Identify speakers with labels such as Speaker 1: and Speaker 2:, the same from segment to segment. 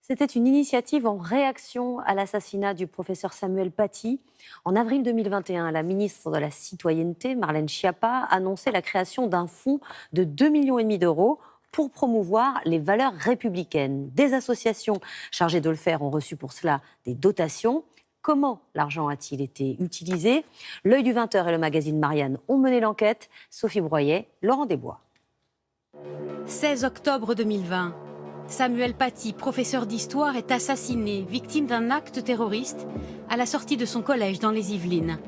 Speaker 1: C'était une initiative en réaction à l'assassinat du professeur Samuel Paty. En avril 2021, la ministre de la Citoyenneté, Marlène Schiappa, annonçait la création d'un fonds de 2,5 millions d'euros pour promouvoir les valeurs républicaines. Des associations chargées de le faire ont reçu pour cela des dotations. Comment l'argent a-t-il été utilisé? L'Œil du 20h et le magazine Marianne ont mené l'enquête. Sophie Broyet, Laurent Desbois.
Speaker 2: 16 octobre 2020. Samuel Paty, professeur d'histoire, est assassiné, victime d'un acte terroriste, à la sortie de son collège dans les Yvelines.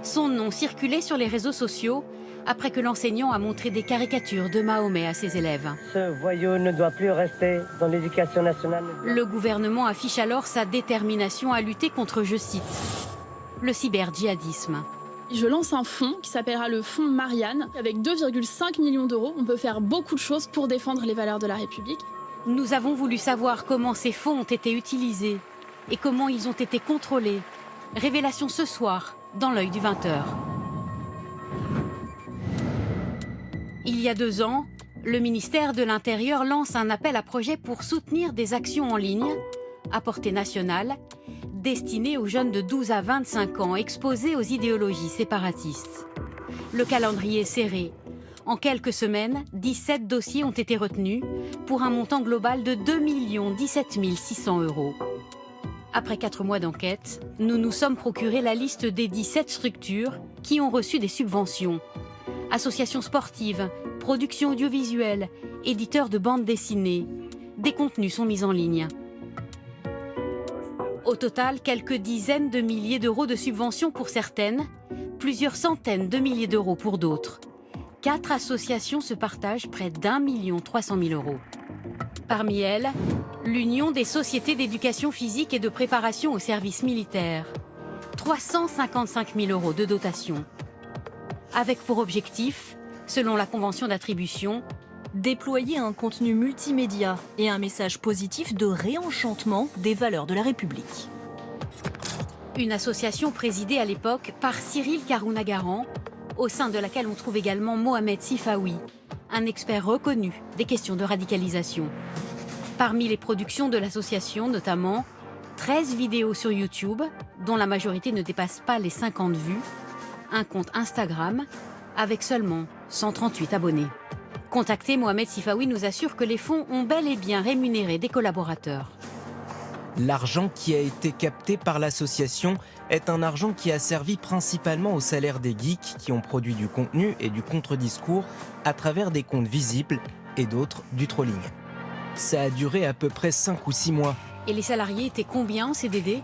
Speaker 2: Son nom circulait sur les réseaux sociaux après que l'enseignant a montré des caricatures de Mahomet à ses élèves.
Speaker 3: Ce voyou ne doit plus rester dans l'éducation nationale.
Speaker 2: Le gouvernement affiche alors sa détermination à lutter contre, je cite, le cyber-djihadisme.
Speaker 4: Je lance un fonds qui s'appellera le fonds Marianne. Avec 2,5 millions d'euros, on peut faire beaucoup de choses pour défendre les valeurs de la République.
Speaker 2: Nous avons voulu savoir comment ces fonds ont été utilisés et comment ils ont été contrôlés. Révélation ce soir, dans l'Œil du 20h. Il y a 2 ans, le ministère de l'Intérieur lance un appel à projet pour soutenir des actions en ligne, à portée nationale, destinées aux jeunes de 12 à 25 ans exposés aux idéologies séparatistes. Le calendrier est serré. En quelques semaines, 17 dossiers ont été retenus pour un montant global de 2 17 600 euros. Après 4 mois d'enquête, nous nous sommes procuré la liste des 17 structures qui ont reçu des subventions. Associations sportives, productions audiovisuelles, éditeurs de bandes dessinées. Des contenus sont mis en ligne. Au total, quelques dizaines de milliers d'euros de subventions pour certaines, plusieurs centaines de milliers d'euros pour d'autres. 4 associations se partagent près d'1 300 000 euros. Parmi elles, l'Union des sociétés d'éducation physique et de préparation au service militaire. 355 000 euros de dotation. Avec pour objectif, selon la convention d'attribution,
Speaker 5: déployer un contenu multimédia et un message positif de réenchantement des valeurs de la République.
Speaker 2: Une association présidée à l'époque par Cyril Karounagaran, au sein de laquelle on trouve également Mohamed Sifaoui, un expert reconnu des questions de radicalisation. Parmi les productions de l'association, notamment 13 vidéos sur YouTube, dont la majorité ne dépasse pas les 50 vues, un compte Instagram avec seulement 138 abonnés. Contacté, Mohamed Sifaoui nous assure que les fonds ont bel et bien rémunéré des collaborateurs.
Speaker 6: L'argent qui a été capté par l'association est un argent qui a servi principalement au salaire des geeks qui ont produit du contenu et du contre-discours à travers des comptes visibles et d'autres du trolling. Ça a duré à peu près 5 ou 6 mois.
Speaker 2: Et les salariés étaient combien en CDD?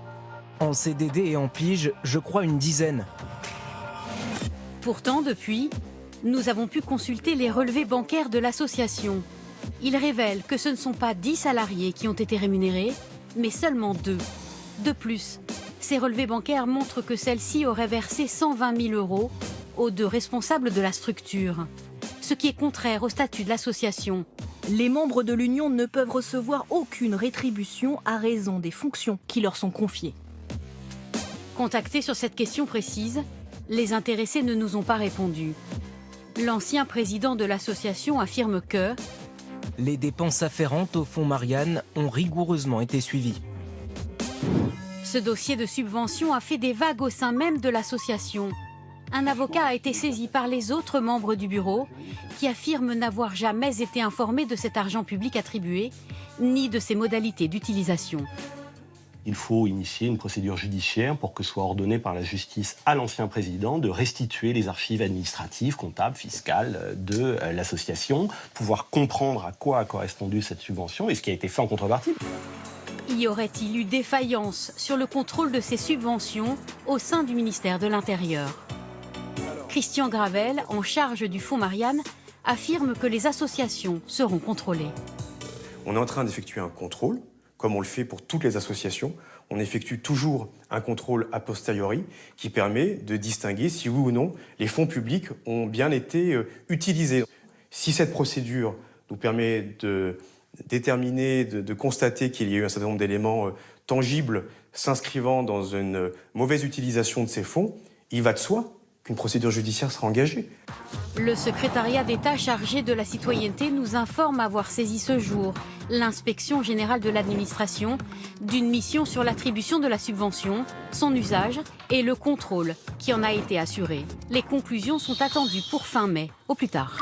Speaker 6: En CDD et en pige, je crois une dizaine.
Speaker 2: Pourtant, depuis, nous avons pu consulter les relevés bancaires de l'association. Ils révèlent que ce ne sont pas 10 salariés qui ont été rémunérés, mais seulement 2. De plus, ces relevés bancaires montrent que celle-ci aurait versé 120 000 euros aux 2 responsables de la structure, ce qui est contraire au statut de l'association.
Speaker 5: Les membres de l'Union ne peuvent recevoir aucune rétribution à raison des fonctions qui leur sont confiées.
Speaker 2: Contactés sur cette question précise, les intéressés ne nous ont pas répondu. L'ancien président de l'association affirme que
Speaker 6: les dépenses afférentes au fonds Marianne ont rigoureusement été suivies.
Speaker 2: Ce dossier de subvention a fait des vagues au sein même de l'association. Un avocat a été saisi par les autres membres du bureau qui affirment n'avoir jamais été informés de cet argent public attribué, ni de ses modalités d'utilisation.
Speaker 7: Il faut initier une procédure judiciaire pour que soit ordonné par la justice à l'ancien président de restituer les archives administratives, comptables, fiscales de l'association, pouvoir comprendre à quoi a correspondu cette subvention et ce qui a été fait en contrepartie.
Speaker 2: Y aurait-il eu défaillance sur le contrôle de ces subventions au sein du ministère de l'Intérieur? Christian Gravel, en charge du fonds Marianne, affirme que les associations seront contrôlées.
Speaker 8: On est en train d'effectuer un contrôle, comme on le fait pour toutes les associations. On effectue toujours un contrôle a posteriori qui permet de distinguer si oui ou non les fonds publics ont bien été utilisés. Si cette procédure nous permet de déterminer, de constater qu'il y a eu un certain nombre d'éléments tangibles s'inscrivant dans une mauvaise utilisation de ces fonds, il va de soi qu'une procédure judiciaire sera engagée.
Speaker 2: Le secrétariat d'État chargé de la citoyenneté nous informe avoir saisi ce jour l'inspection générale de l'administration d'une mission sur l'attribution de la subvention, son usage et le contrôle qui en a été assuré. Les conclusions sont attendues pour fin mai, au plus tard.